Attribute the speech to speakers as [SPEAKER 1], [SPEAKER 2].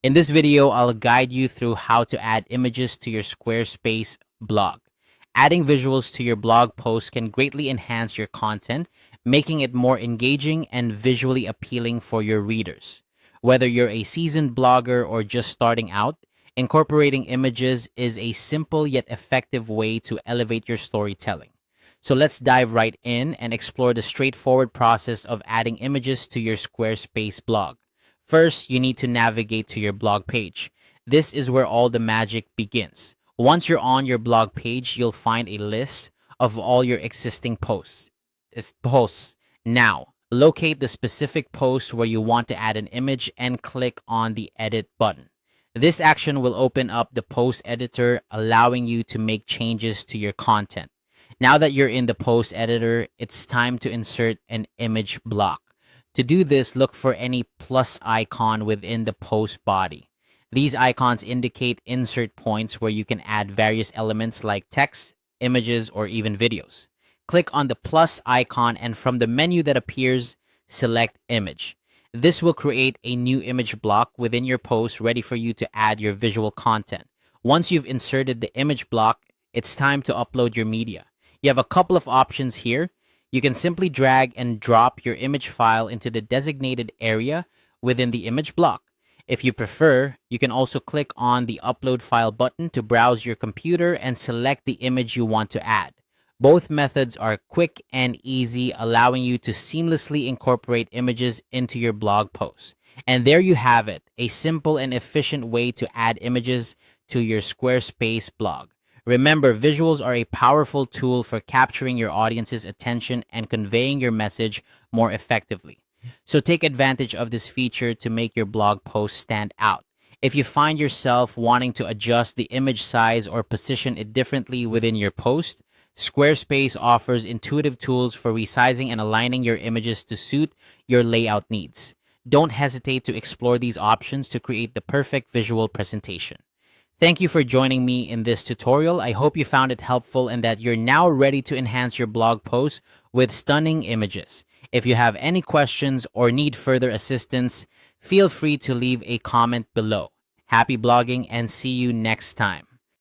[SPEAKER 1] In this video, I'll guide you through how to add images to your Squarespace blog. Adding visuals to your blog post can greatly enhance your content, making it more engaging and visually appealing for your readers. Whether you're a seasoned blogger or just starting out, incorporating images is a simple yet effective way to elevate your storytelling. So let's dive right in and explore the straightforward process of adding images to your Squarespace blog. First, you need to navigate to your blog page. This is where all the magic begins. Once you're on your blog page, you'll find a list of all your existing posts. Now, locate the specific post where you want to add an image and click on the edit button. This action will open up the post editor, allowing you to make changes to your content. Now that you're in the post editor, it's time to insert an image block. To do this, look for any plus icon within the post body. These icons indicate insert points where you can add various elements like text, images, or even videos. Click on the plus icon and from the menu that appears, select image. This will create a new image block within your post ready for you to add your visual content. Once you've inserted the image block, it's time to upload your media. You have a couple of options here. You can simply drag and drop your image file into the designated area within the image block. If you prefer, you can also click on the Upload File button to browse your computer and select the image you want to add. Both methods are quick and easy, allowing you to seamlessly incorporate images into your blog posts. And there you have it, a simple and efficient way to add images to your Squarespace blog. Remember, visuals are a powerful tool for capturing your audience's attention and conveying your message more effectively. So take advantage of this feature to make your blog post stand out. If you find yourself wanting to adjust the image size or position it differently within your post, Squarespace offers intuitive tools for resizing and aligning your images to suit your layout needs. Don't hesitate to explore these options to create the perfect visual presentation. Thank you for joining me in this tutorial. I hope you found it helpful and that you're now ready to enhance your blog posts with stunning images. If you have any questions or need further assistance, feel free to leave a comment below. Happy blogging and see you next time.